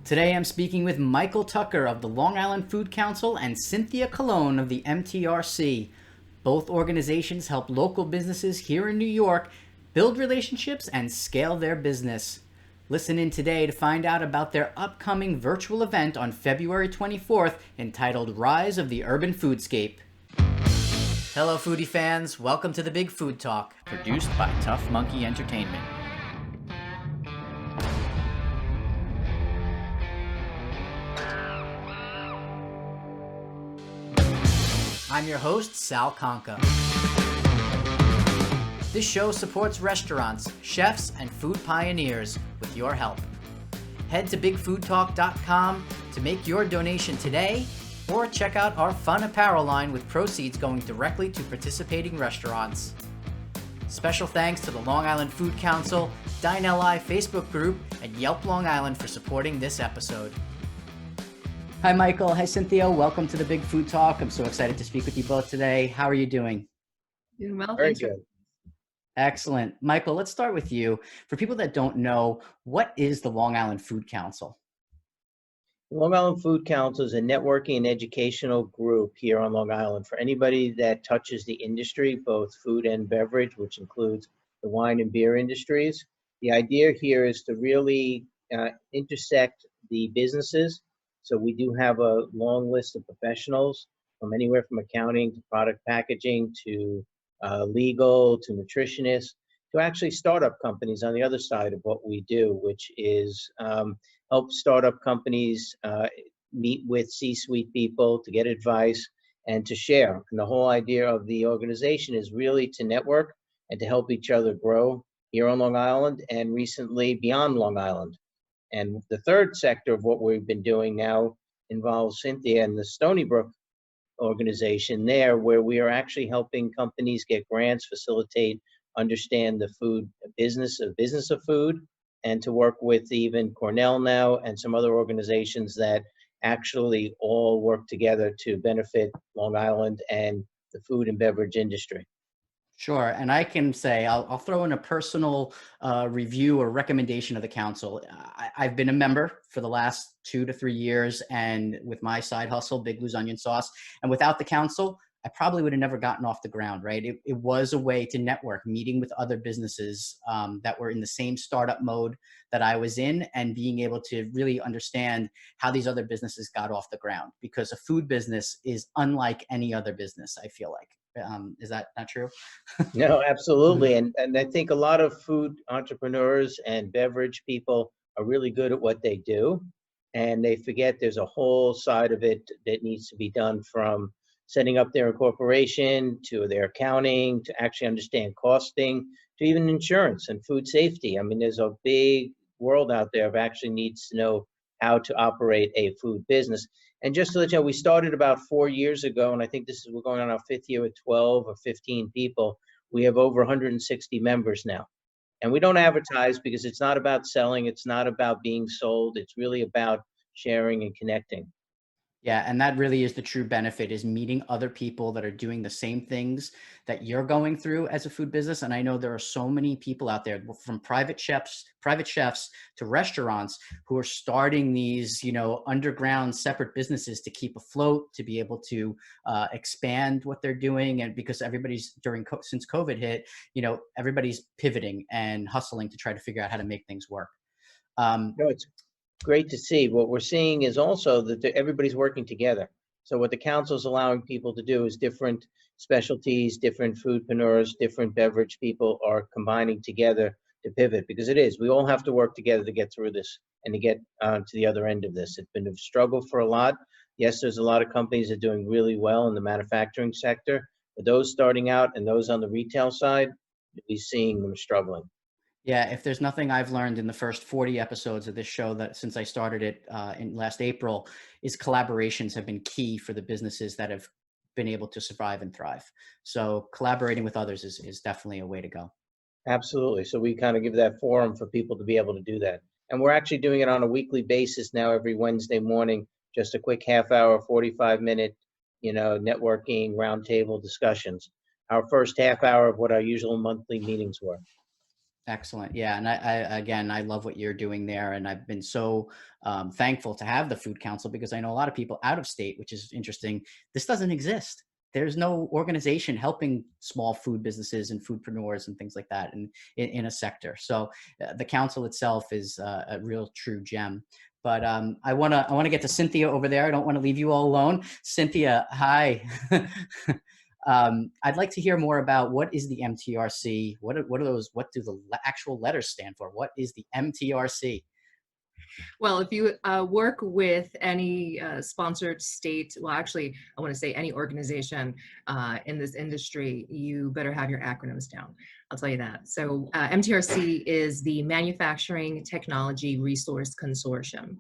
Today I'm speaking with Michael Tucker of the Long Island Food Council and Cynthia Colon of the MTRC. Both organizations help local businesses here in New York build relationships and scale their business. Listen in today to find out about their upcoming virtual event on February 24th entitled Rise of the Urban Foodscape. Hello foodie fans, welcome to the Big Food Talk, produced by Tough Monkey Entertainment. I'm your host, Sal Conca. This show supports restaurants, chefs, and food pioneers with your help. Head to bigfoodtalk.com to make your donation today, or check out our fun apparel line with proceeds going directly to participating restaurants. Special thanks to the Long Island Food Council, DineLI Facebook group, and Yelp Long Island for supporting this episode. Hi, Michael. Hi, Cynthia. Welcome to the Big Food Talk. I'm so excited to speak with you both today. How are you doing? Doing well. Very Thanks. good. Excellent. Michael, let's start with you. For people that don't know, what is the Long Island Food Council? Long Island Food Council is a networking and educational group here on Long Island for anybody that touches the industry, both food and beverage, which includes the wine and beer industries. The idea here is to really intersect the businesses. So we do have a long list of professionals from anywhere from accounting to product packaging to legal to nutritionists to actually startup companies on the other side of what we do, which is help startup companies meet with C-suite people to get advice and to share. And the whole idea of the organization is really to network and to help each other grow here on Long Island and recently beyond Long Island. And the third sector of what we've been doing now involves Cynthia and the Stony Brook organization there, where we are actually helping companies get grants, facilitate, understand the food business of food, and to work with even Cornell now and some other organizations that actually all work together to benefit Long Island and the food and beverage industry. Sure. And I can say, I'll throw in a personal review or recommendation of the council. I've been a member for the last 2 to 3 years, and with my side hustle, Big Lou's Onion Sauce. And without the council, I probably would have never gotten off the ground, right? It was a way to network, meeting with other businesses that were in the same startup mode that I was in, and being able to really understand how these other businesses got off the ground, because a food business is unlike any other business, I feel like. Is that not true? No, absolutely. And I think a lot of food entrepreneurs and beverage people are really good at what they do. And they forget there's a whole side of it that needs to be done, from setting up their incorporation to their accounting, to actually understand costing, to even insurance and food safety. I mean, there's a big world out there of actually needs to know how to operate a food business. And just to let you know, we started about 4 years ago, and I think we're going on our 5th year with 12 or 15 people. We have over 160 members now. And we don't advertise because it's not about selling, it's not about being sold, it's really about sharing and connecting. Yeah, and that really is the true benefit, is meeting other people that are doing the same things that you're going through as a food business. And I know there are so many people out there, from private chefs to restaurants, who are starting these, underground separate businesses to keep afloat, to be able to expand what they're doing. And because since COVID hit, everybody's pivoting and hustling to try to figure out how to make things work. No, it's great to see. What we're seeing is also that everybody's working together. So what the council is allowing people to do is different specialties, different foodpreneurs, different beverage people are combining together to pivot, because we all have to work together to get through this and to get to the other end of this. It's been a struggle for a lot. Yes, there's a lot of companies that are doing really well in the manufacturing sector, but those starting out and those on the retail side, we're seeing them struggling. Yeah, if there's nothing I've learned in the first 40 episodes of this show, that since I started it in last April, is collaborations have been key for the businesses that have been able to survive and thrive. So collaborating with others is definitely a way to go. Absolutely. So we kind of give that forum for people to be able to do that. And we're actually doing it on a weekly basis now, every Wednesday morning, just a quick half hour, 45-minute, networking roundtable discussions. Our first half hour of what our usual monthly meetings were. Excellent. Yeah. And again, I love what you're doing there. And I've been so thankful to have the Food Council, because I know a lot of people out of state, which is interesting. This doesn't exist. There's no organization helping small food businesses and foodpreneurs and things like that in a sector. So the council itself is a real true gem. But I want to get to Cynthia over there. I don't want to leave you all alone. Cynthia, hi. I'd like to hear more about what is the MTRC? What are those? What do the actual letters stand for? What is the MTRC? Well, if you work with any sponsored state, well, actually, I want to say any organization in this industry, you better have your acronyms down. I'll tell you that. So MTRC is the Manufacturing Technology Resource Consortium.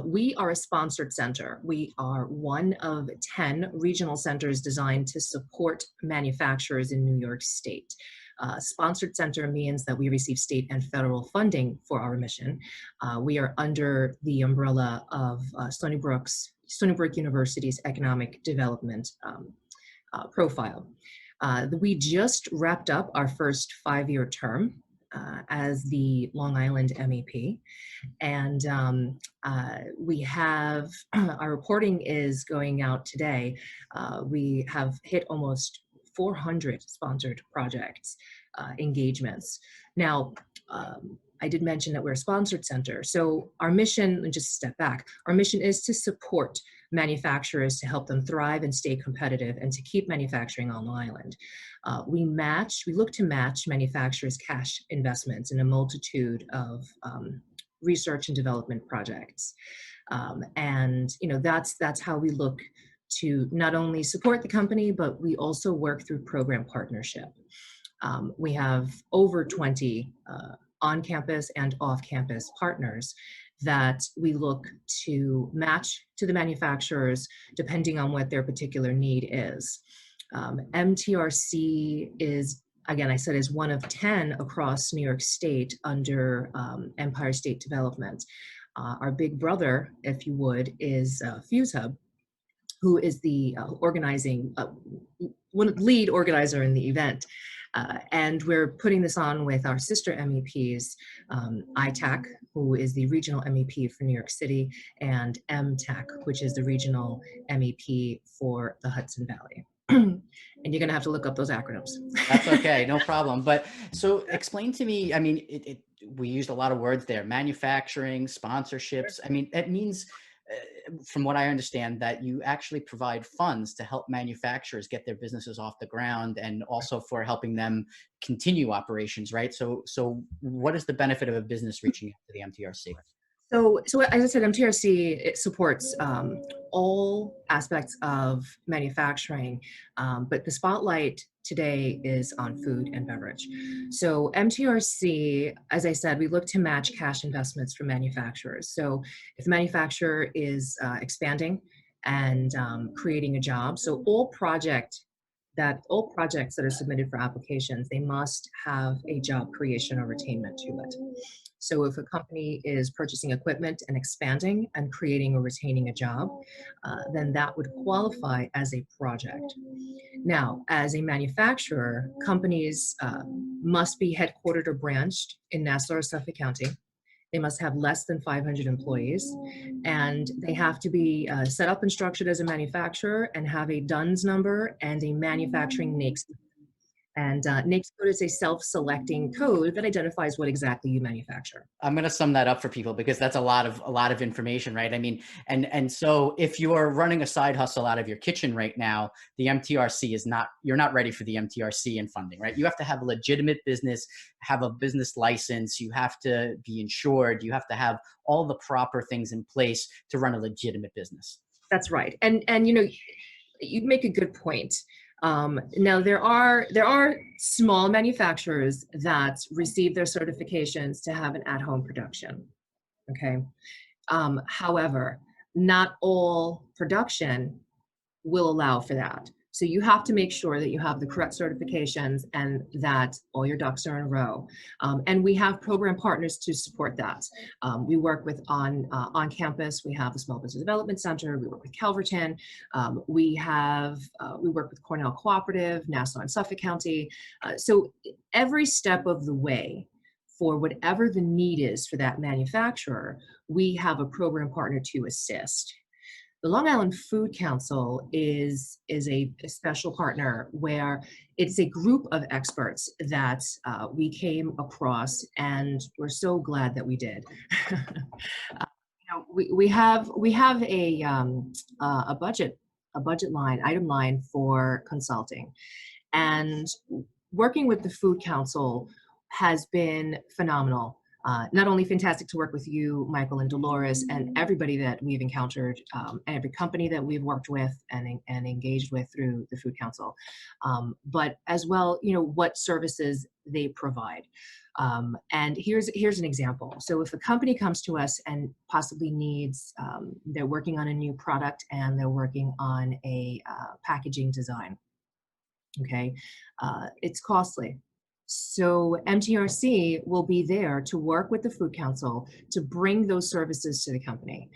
We are a sponsored center. We are one of 10 regional centers designed to support manufacturers in New York State. Sponsored center means that we receive state and federal funding for our mission. We are under the umbrella of Stony Brook University's economic development profile. We just wrapped up our first 5-year term as the Long Island MEP. And we have, our reporting is going out today. We have hit almost 400 sponsored projects, engagements. Now, I did mention that we're a sponsored center. So our mission, and just step back, our mission is to support manufacturers to help them thrive and stay competitive and to keep manufacturing on Long Island. We look to match manufacturers' cash investments in a multitude of research and development projects. And that's how we look to not only support the company, but we also work through program partnership. We have over 20 on-campus and off-campus partners that we look to match to the manufacturers depending on what their particular need is. MTRC is, again, I said, is one of 10 across New York State under Empire State Development. Our big brother, if you would, is Fuse Hub, who is the lead organizer in the event. And we're putting this on with our sister MEPs, ITAC, who is the regional MEP for New York City, and MTAC, which is the regional MEP for the Hudson Valley. And you're gonna have to look up those acronyms. That's okay, no problem. But so explain to me, I mean, we used a lot of words there, manufacturing, sponsorships. I mean, it means, from what I understand, that you actually provide funds to help manufacturers get their businesses off the ground, and also for helping them continue operations, right? So what is the benefit of a business reaching out to the MTRC? So as I said, MTRC, it supports all aspects of manufacturing, but the spotlight today is on food and beverage. So MTRC, as I said, we look to match cash investments from manufacturers. So if the manufacturer is expanding and creating a job, so all projects that are submitted for applications, they must have a job creation or retainment to it. So if a company is purchasing equipment and expanding and creating or retaining a job, then that would qualify as a project. Now, as a manufacturer, companies must be headquartered or branched in Nassau or Suffolk County. They must have less than 500 employees, and they have to be set up and structured as a manufacturer and have a DUNS number and a manufacturing NAICS. And NAICS code is a self-selecting code that identifies what exactly you manufacture. I'm going to sum that up for people, because that's a lot of information, right? I mean, and so if you are running a side hustle out of your kitchen right now, the MTRC is not, you're not ready for the MTRC and funding, right? You have to have a legitimate business, have a business license, you have to be insured, you have to have all the proper things in place to run a legitimate business. That's right. And you make a good point. Now there are small manufacturers that receive their certifications to have an at-home production. Okay. However, not all production will allow for that. So you have to make sure that you have the correct certifications and that all your ducks are in a row. And we have program partners to support that. We work with on campus. We have a small business development center. We work with Calverton. We work with Cornell Cooperative, Nassau and Suffolk County. So every step of the way, for whatever the need is for that manufacturer, we have a program partner to assist. The Long Island Food Council is a special partner where it's a group of experts that we came across, and we're so glad that we did. We have a budget item line for consulting, and working with the Food Council has been phenomenal. Not only fantastic to work with you, Michael and Dolores, and everybody that we've encountered, every company that we've worked with and engaged with through the Food Council, but as well, what services they provide. And here's an example. So if a company comes to us and possibly needs, they're working on a new product and they're working on a packaging design, okay, it's costly. So MTRC will be there to work with the Food Council to bring those services to the company.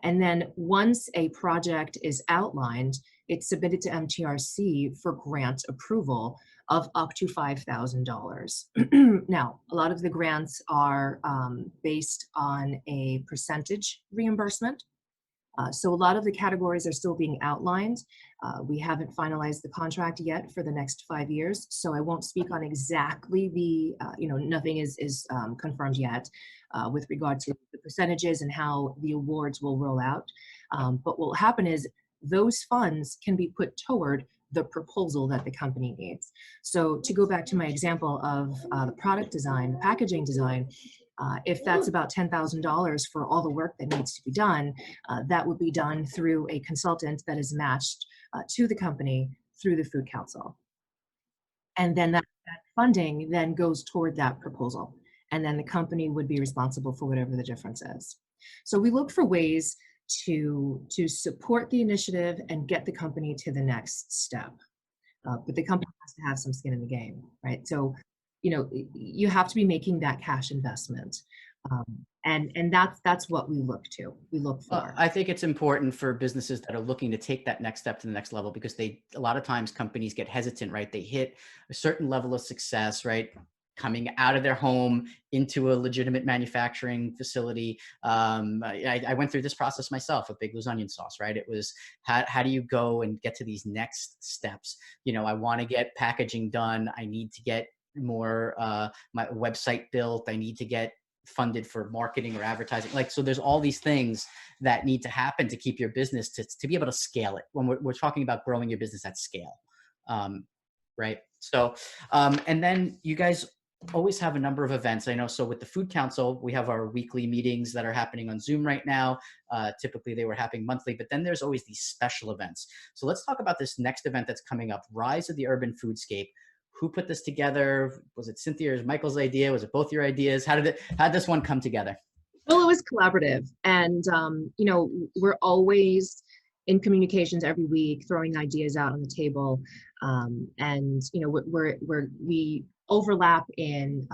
And then once a project is outlined, it's submitted to MTRC for grant approval of up to $5,000. Now, a lot of the grants are based on a percentage reimbursement. So a lot of the categories are still being outlined. We haven't finalized the contract yet for the next 5 years, so I won't speak on exactly the, nothing is confirmed yet with regard to the percentages and how the awards will roll out. But what will happen is those funds can be put toward the proposal that the company needs. So to go back to my example of the product design, the packaging design, if that's about $10,000 for all the work that needs to be done, that would be done through a consultant that is matched to the company through the Food Council. And then that funding then goes toward that proposal. And then the company would be responsible for whatever the difference is. So we look for ways to support the initiative and get the company to the next step. But the company has to have some skin in the game, right? So you have to be making that cash investment. And that's what we look to, we look for. Well, I think it's important for businesses that are looking to take that next step to the next level, because a lot of times companies get hesitant, right? They hit a certain level of success, right? Coming out of their home into a legitimate manufacturing facility. I went through this process myself with Big Lou's onion sauce, right? It was, how do you go and get to these next steps? I want to get packaging done. I need to get more my website built. I need to get funded for marketing or advertising. So there's all these things that need to happen to keep your business to be able to scale it when we're talking about growing your business at scale. Right. So, and then you guys always have a number of events. I know. So with the Food Council, we have our weekly meetings that are happening on Zoom right now. Typically they were happening monthly, but then there's always these special events. So let's talk about this next event that's coming up, Rise of the Urban Foodscape. Who put this together? Was it Cynthia or Michael's idea? Was it both your ideas? How did this one come together? Well, it was collaborative, and we're always in communications every week, throwing ideas out on the table, and we overlap in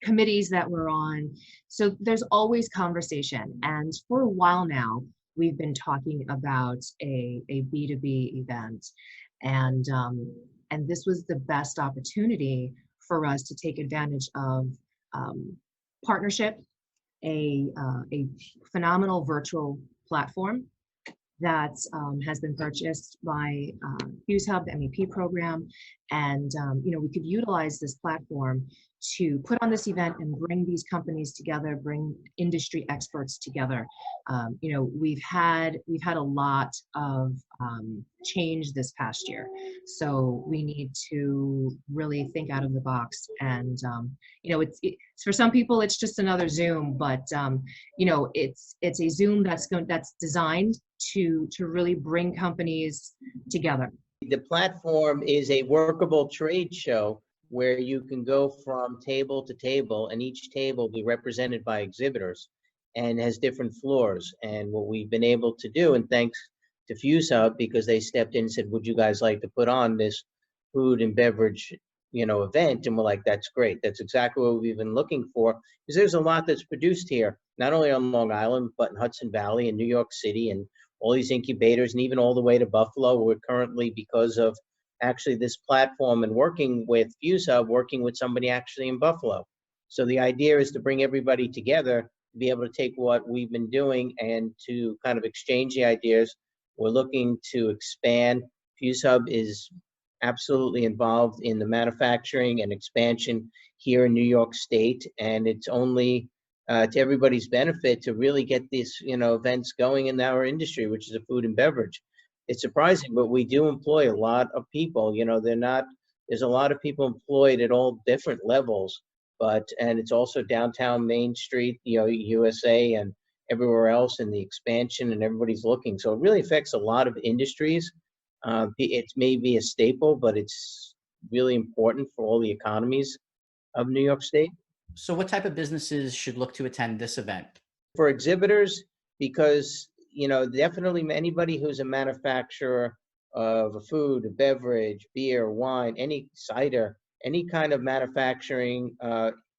committees that we're on, so there's always conversation. And for a while now, we've been talking about a B2B event, and this was the best opportunity for us to take advantage of partnership, a phenomenal virtual platform that has been purchased by Fuse Hub, the MEP program, and we could utilize this platform to put on this event and bring these companies together, bring industry experts together. We've had a lot of change this past year, so we need to really think out of the box. And it's for some people it's just another Zoom, but it's a Zoom that's designed to really bring companies together. The platform is a workable trade show where you can go from table to table, and each table be represented by exhibitors and has different floors. And what we've been able to do, and thanks to Fuse Hub, because they stepped in and said, would you guys like to put on this food and beverage event? And we're like, that's great. That's exactly what we've been looking for, because there's a lot that's produced here, not only on Long Island, but in Hudson Valley and New York City and all these incubators, and even all the way to Buffalo. We're currently, because of actually this platform and working with Fuse Hub, working with somebody actually in Buffalo. So the idea is to bring everybody together to be able to take what we've been doing and to kind of exchange the ideas. We're looking to expand. Fuse Hub is absolutely involved in the manufacturing and expansion here in New York State, and it's only to everybody's benefit to really get these, events going in our industry, which is a food and beverage. It's surprising, but we do employ a lot of people. There's a lot of people employed at all different levels, and it's also downtown Main Street, USA and everywhere else in the expansion, and everybody's looking. So it really affects a lot of industries. It may be a staple, but it's really important for all the economies of New York State. So what type of businesses should look to attend this event? For exhibitors, because, definitely anybody who's a manufacturer of a food, a beverage, beer, wine, any cider, any kind of manufacturing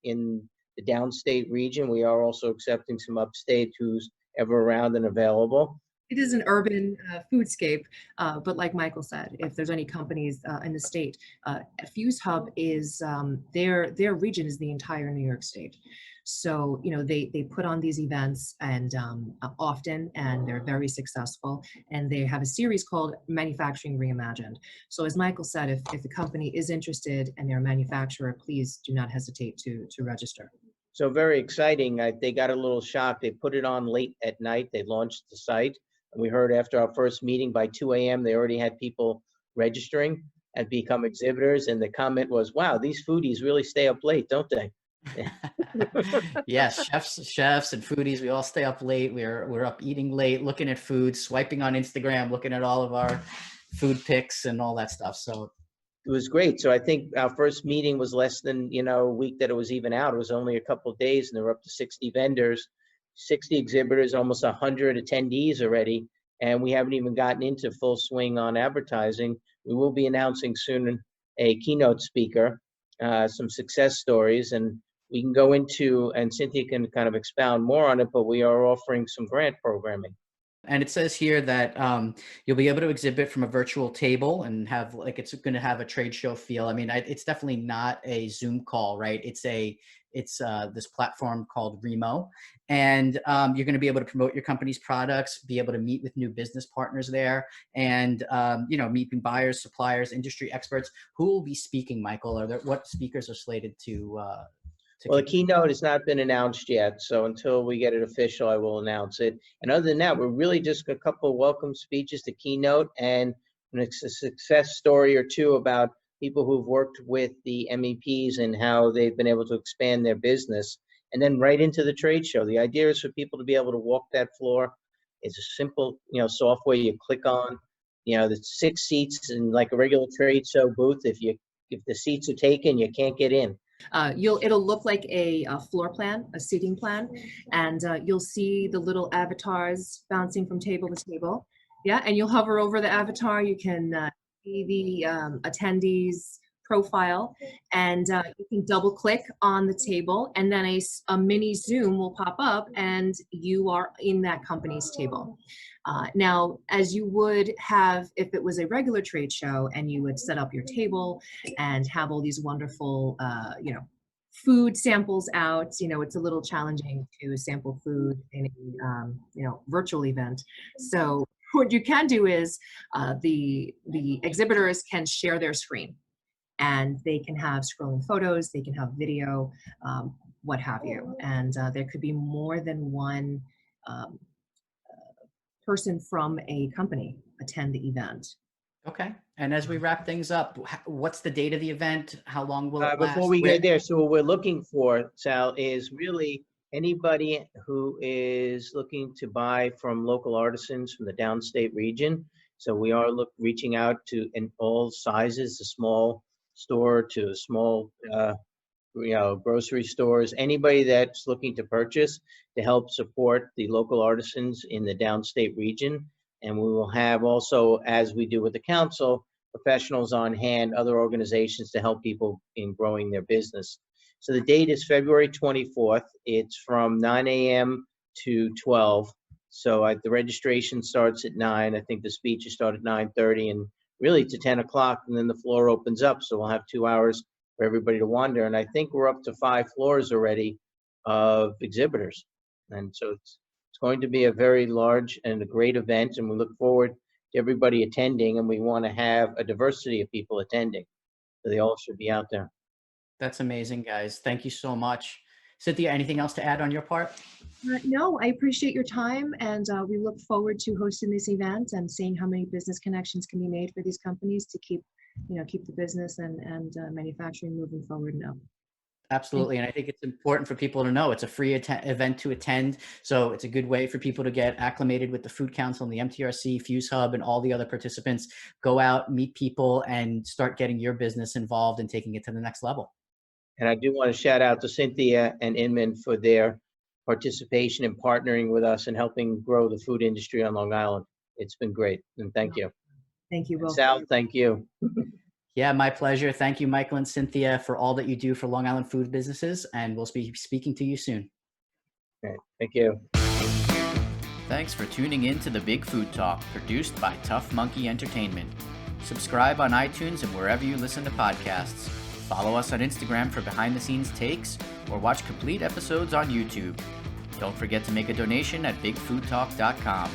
in the downstate region. We are also accepting some upstate who's ever around and available. It is an urban foodscape, but like Michael said, if there's any companies in the state, Fuse Hub is their region is the entire New York State. So they put on these events and often, and they're very successful. And they have a series called Manufacturing Reimagined. So as Michael said, if the company is interested and they're a manufacturer, please do not hesitate to register. So very exciting. They got a little shock. They put it on late at night. They launched the site. And we heard after our first meeting by 2 a.m., they already had people registering and become exhibitors. And the comment was, wow, these foodies really stay up late, don't they? Yes, chefs and foodies, we all stay up late. We're up eating late, looking at food, swiping on Instagram, looking at all of our food pics and all that stuff. So it was great. So I think our first meeting was less than, a week that it was even out. It was only a couple of days, and there were up to 60 vendors, 60 exhibitors, almost 100 attendees already. And we haven't even gotten into full swing on advertising. We will be announcing soon a keynote speaker, some success stories, and we can go into, and Cynthia can kind of expound more on it, but we are offering some grant programming. And it says here that you'll be able to exhibit from a virtual table and have it's going to have a trade show feel. I mean, it's definitely not a Zoom call, right? It's this platform called Remo, and you're going to be able to promote your company's products, be able to meet with new business partners there, and meet buyers, suppliers, industry experts. Who will be speaking, Michael? What speakers are slated to? Well, the keynote has not been announced yet, so until we get it official, I will announce it. And other than that, we're really just a couple of welcome speeches to keynote and a success story or two about people who've worked with the MEPs and how they've been able to expand their business, and then right into the trade show. The idea is for people to be able to walk that floor. It's a simple, software you click on. There's 6 seats in like a regular trade show booth. If the seats are taken, you can't get in. It'll look like a floor plan, a seating plan, and you'll see the little avatars bouncing from table to table. Yeah, and you'll hover over the avatar. You can see the attendees' profile, and you can double click on the table, and then a mini Zoom will pop up, and you are in that company's table. Now, as you would have if it was a regular trade show, and you would set up your table and have all these wonderful, food samples out. It's a little challenging to sample food in a, virtual event. So what you can do is the exhibitors can share their screen, and they can have scrolling photos, they can have video, what have you. And there could be more than one person from a company attend the event. Okay. And as we wrap things up, what's the date of the event? How long will it last? Before we get there, so what we're looking for, Sal, is really anybody who is looking to buy from local artisans from the downstate region. So we are reaching out to in all sizes, a small store to small grocery stores, anybody that's looking to purchase to help support the local artisans in the downstate region. And we will have also, as we do with the council, professionals on hand, other organizations to help people in growing their business. So the date is February 24th. It's from 9 a.m. to 12. So the registration starts at 9. I think the speeches start at 9:30 and really to 10 o'clock, and then the floor opens up. So we'll have 2 hours for everybody to wander. And I think we're up to 5 floors already of exhibitors. And so it's going to be a very large and a great event, and we look forward to everybody attending, and we want to have a diversity of people attending. So they all should be out there. That's amazing, guys. Thank you so much. Cynthia, anything else to add on your part? No, I appreciate your time, and we look forward to hosting this event and seeing how many business connections can be made for these companies to keep the business and manufacturing moving forward now. Absolutely. And I think it's important for people to know it's a free event to attend. So it's a good way for people to get acclimated with the Food Council and the MTRC, Fuse Hub, and all the other participants. Go out, meet people, and start getting your business involved and taking it to the next level. And I do want to shout out to Cynthia and Inman for their participation and partnering with us and helping grow the food industry on Long Island. It's been great, and thank you. Thank you, Will. Sal, thank you. Yeah, my pleasure. Thank you, Michael and Cynthia, for all that you do for Long Island food businesses, and we'll be speaking to you soon. Okay, thank you. Thanks for tuning in to The Big Food Talk, produced by Tough Monkey Entertainment. Subscribe on iTunes and wherever you listen to podcasts. Follow us on Instagram for behind-the-scenes takes, or watch complete episodes on YouTube. Don't forget to make a donation at bigfoodtalk.com.